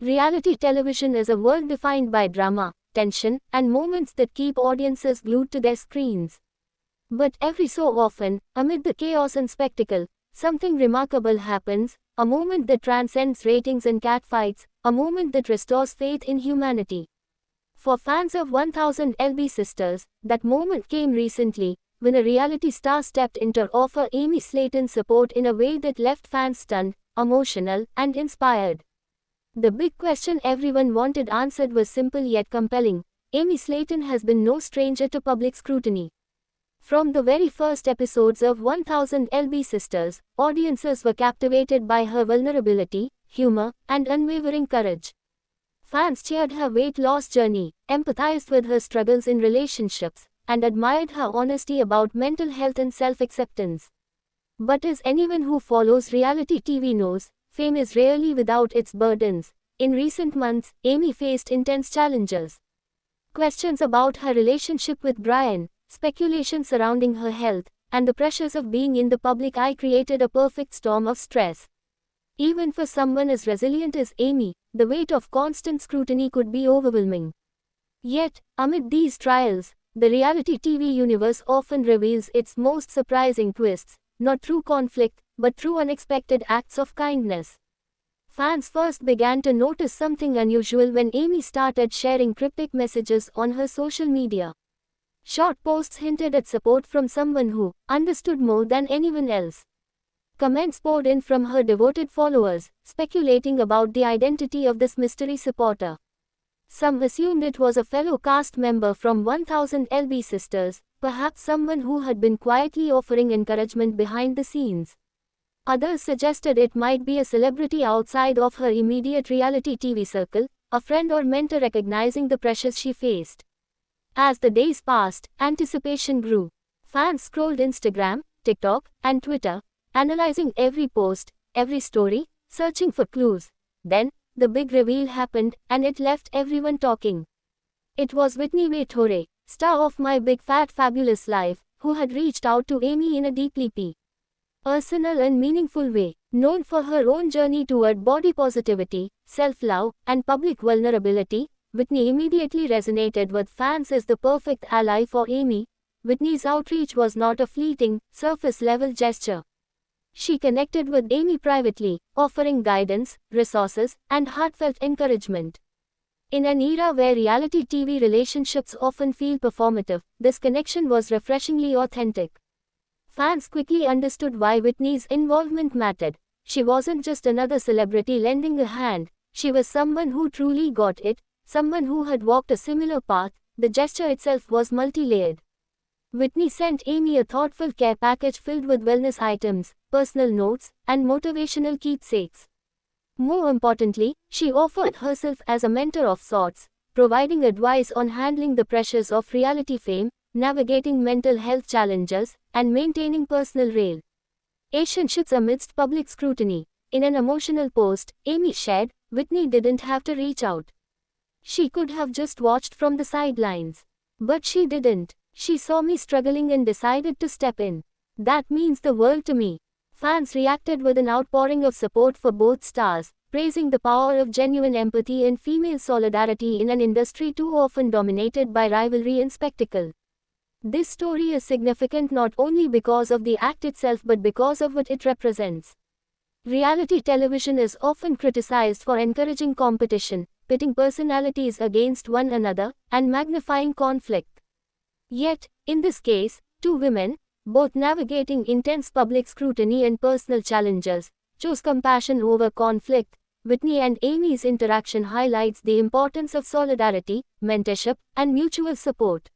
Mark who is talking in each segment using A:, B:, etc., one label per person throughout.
A: Reality television is a world defined by drama, tension, and moments that keep audiences glued to their screens. But every so often, amid the chaos and spectacle, something remarkable happens, a moment that transcends ratings and catfights, a moment that restores faith in humanity. For fans of 1000 LB Sisters, that moment came recently, when a reality star stepped in to offer Amy Slayton support in a way that left fans stunned, emotional, and inspired. The big question everyone wanted answered was simple yet compelling. Amy Slayton has been no stranger to public scrutiny. From the very first episodes of 1000 LB Sisters, audiences were captivated by her vulnerability, humor, and unwavering courage. Fans cheered her weight loss journey, empathized with her struggles in relationships, and admired her honesty about mental health and self-acceptance. But as anyone who follows reality TV knows, fame is rarely without its burdens. In recent months, Amy faced intense challenges. Questions about her relationship with Brian, speculation surrounding her health, and the pressures of being in the public eye created a perfect storm of stress. Even for someone as resilient as Amy, the weight of constant scrutiny could be overwhelming. Yet, amid these trials, the reality TV universe often reveals its most surprising twists, not through conflict, but through unexpected acts of kindness. Fans first began to notice something unusual when Amy started sharing cryptic messages on her social media. Short posts hinted at support from someone who understood more than anyone else. Comments poured in from her devoted followers, speculating about the identity of this mystery supporter. Some assumed it was a fellow cast member from 1000 LB Sisters, perhaps someone who had been quietly offering encouragement behind the scenes. Others suggested it might be a celebrity outside of her immediate reality TV circle, a friend or mentor recognizing the pressures she faced. As the days passed, anticipation grew. Fans scrolled Instagram, TikTok, and Twitter, analyzing every post, every story, searching for clues. Then, the big reveal happened, and it left everyone talking. It was Whitney Waytore, star of My Big Fat Fabulous Life, who had reached out to Amy in a deeply personal and meaningful way. Known for her own journey toward body positivity, self-love, and public vulnerability, Whitney immediately resonated with fans as the perfect ally for Amy. Whitney's outreach was not a fleeting, surface-level gesture. She connected with Amy privately, offering guidance, resources, and heartfelt encouragement. In an era where reality TV relationships often feel performative, this connection was refreshingly authentic. Fans quickly understood why Whitney's involvement mattered. She wasn't just another celebrity lending a hand, she was someone who truly got it, someone who had walked a similar path. The gesture itself was multi-layered. Whitney sent Amy a thoughtful care package filled with wellness items, personal notes, and motivational keepsakes. More importantly, she offered herself as a mentor of sorts, providing advice on handling the pressures of reality fame, navigating mental health challenges, and maintaining personal relationships amidst public scrutiny. In an emotional post, Amy shared, "Whitney didn't have to reach out. She could have just watched from the sidelines. But she didn't. She saw me struggling and decided to step in. That means the world to me." Fans reacted with an outpouring of support for both stars, praising the power of genuine empathy and female solidarity in an industry too often dominated by rivalry and spectacle. This story is significant not only because of the act itself but because of what it represents. Reality television is often criticized for encouraging competition, pitting personalities against one another, and magnifying conflict. Yet, in this case, two women, both navigating intense public scrutiny and personal challenges, chose compassion over conflict. Whitney and Amy's interaction highlights the importance of solidarity, mentorship, and mutual support.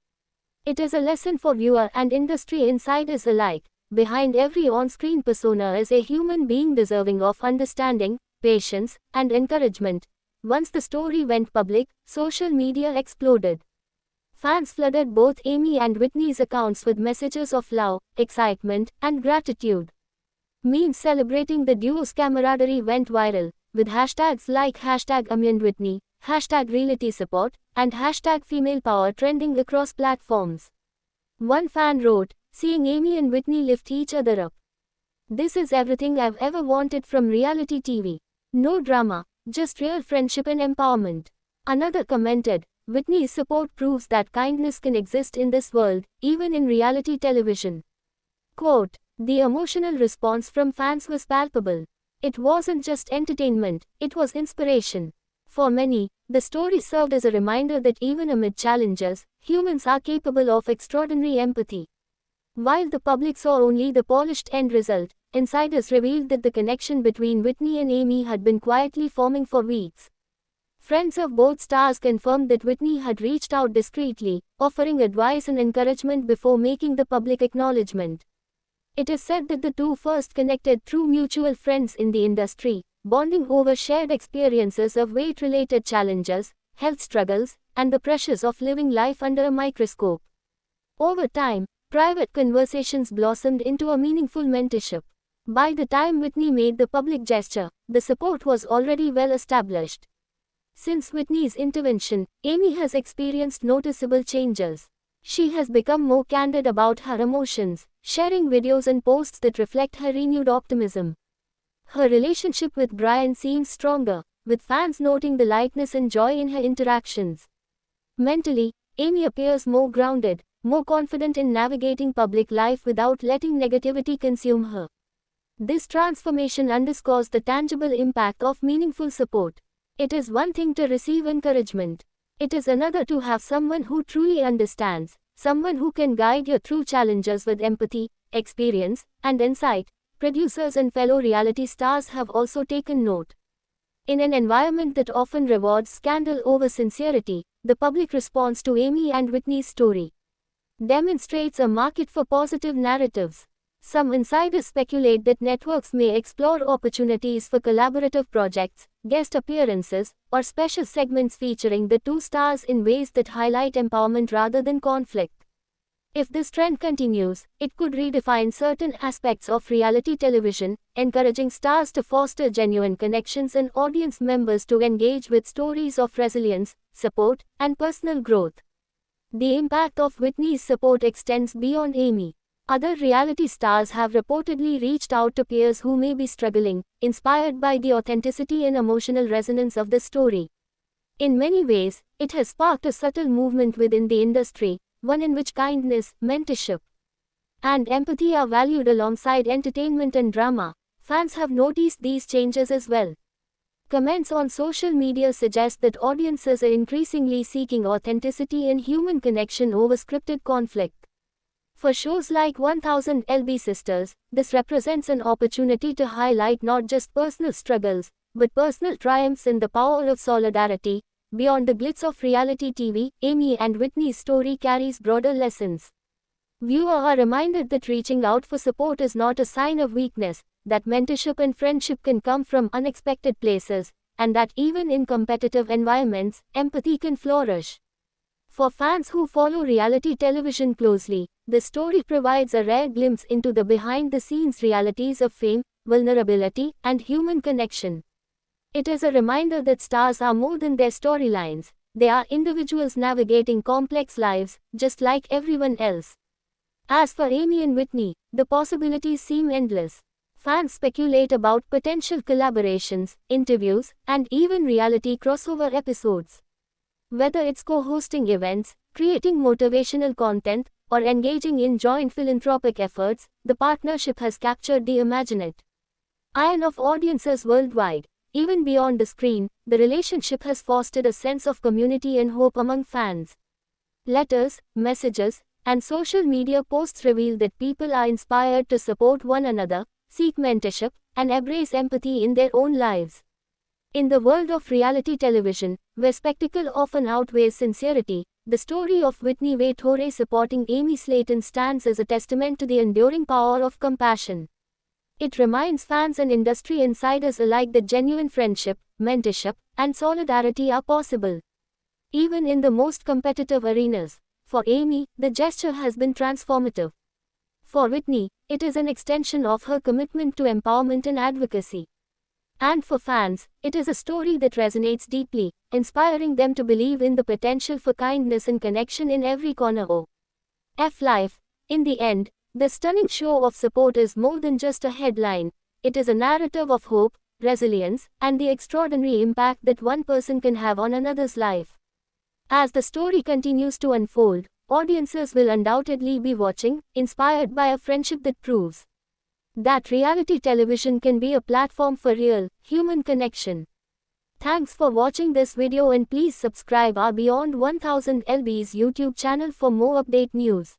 A: It is a lesson for viewer and industry insiders alike. Behind every on-screen persona is a human being deserving of understanding, patience, and encouragement. Once the story went public, social media exploded. Fans flooded both Amy and Whitney's accounts with messages of love, excitement, and gratitude. Memes celebrating the duo's camaraderie went viral, with hashtags like #AmyandWhitney, #RealitySupport, and #FemalePower trending across platforms. One fan wrote, "Seeing Amy and Whitney lift each other up. This is everything I've ever wanted from reality TV. No drama, just real friendship and empowerment. Another commented, Whitney's support proves that kindness can exist in this world, even in reality television. Quote, the emotional response from fans was palpable. It wasn't just entertainment, it was inspiration. For many, the story served as a reminder that even amid challenges, humans are capable of extraordinary empathy. While the public saw only the polished end result, insiders revealed that the connection between Whitney and Amy had been quietly forming for weeks. Friends of both stars confirmed that Whitney had reached out discreetly, offering advice and encouragement before making the public acknowledgement. It is said that the two first connected through mutual friends in the industry, bonding over shared experiences of weight-related challenges, health struggles, and the pressures of living life under a microscope. Over time, private conversations blossomed into a meaningful mentorship. By the time Whitney made the public gesture, the support was already well established. Since Whitney's intervention, Amy has experienced noticeable changes. She has become more candid about her emotions, sharing videos and posts that reflect her renewed optimism. Her relationship with Brian seems stronger, with fans noting the lightness and joy in her interactions. Mentally, Amy appears more grounded, more confident in navigating public life without letting negativity consume her. This transformation underscores the tangible impact of meaningful support. It is one thing to receive encouragement. It is another to have someone who truly understands, someone who can guide you through challenges with empathy, experience, and insight. Producers and fellow reality stars have also taken note. In an environment that often rewards scandal over sincerity, the public response to Amy and Whitney's story demonstrates a market for positive narratives. Some insiders speculate that networks may explore opportunities for collaborative projects, guest appearances, or special segments featuring the two stars in ways that highlight empowerment rather than conflict. If this trend continues, it could redefine certain aspects of reality television, encouraging stars to foster genuine connections and audience members to engage with stories of resilience, support, and personal growth. The impact of Whitney's support extends beyond Amy. Other reality stars have reportedly reached out to peers who may be struggling, inspired by the authenticity and emotional resonance of the story. In many ways, it has sparked a subtle movement within the industry, one in which kindness, mentorship, and empathy are valued alongside entertainment and drama. Fans have noticed these changes as well. Comments on social media suggest that audiences are increasingly seeking authenticity and human connection over scripted conflict. For shows like 1000 LB Sisters, this represents an opportunity to highlight not just personal struggles, but personal triumphs in the power of solidarity. Beyond the glitz of reality TV, Amy and Whitney's story carries broader lessons. Viewers are reminded that reaching out for support is not a sign of weakness, that mentorship and friendship can come from unexpected places, and that even in competitive environments, empathy can flourish. For fans who follow reality television closely, the story provides a rare glimpse into the behind-the-scenes realities of fame, vulnerability, and human connection. It is a reminder that stars are more than their storylines. They are individuals navigating complex lives, just like everyone else. As for Amy and Whitney, the possibilities seem endless. Fans speculate about potential collaborations, interviews, and even reality crossover episodes. Whether it's co-hosting events, creating motivational content, or engaging in joint philanthropic efforts, the partnership has captured the imagination of audiences worldwide. Even beyond the screen, the relationship has fostered a sense of community and hope among fans. Letters, messages, and social media posts reveal that people are inspired to support one another, seek mentorship, and embrace empathy in their own lives. In the world of reality television, where spectacle often outweighs sincerity, the story of Whitney Waitore supporting Amy Slayton stands as a testament to the enduring power of compassion. It reminds fans and industry insiders alike that genuine friendship, mentorship, and solidarity are possible, even in the most competitive arenas. For Amy, the gesture has been transformative. For Whitney, it is an extension of her commitment to empowerment and advocacy. And for fans, it is a story that resonates deeply, inspiring them to believe in the potential for kindness and connection in every corner of life. In the end, the stunning show of support is more than just a headline. It is a narrative of hope, resilience, and the extraordinary impact that one person can have on another's life. As the story continues to unfold, audiences will undoubtedly be watching, inspired by a friendship that proves that reality television can be a platform for real, human connection. Thanks for watching this video and please subscribe our Beyond 1000 LB's YouTube channel for more update news.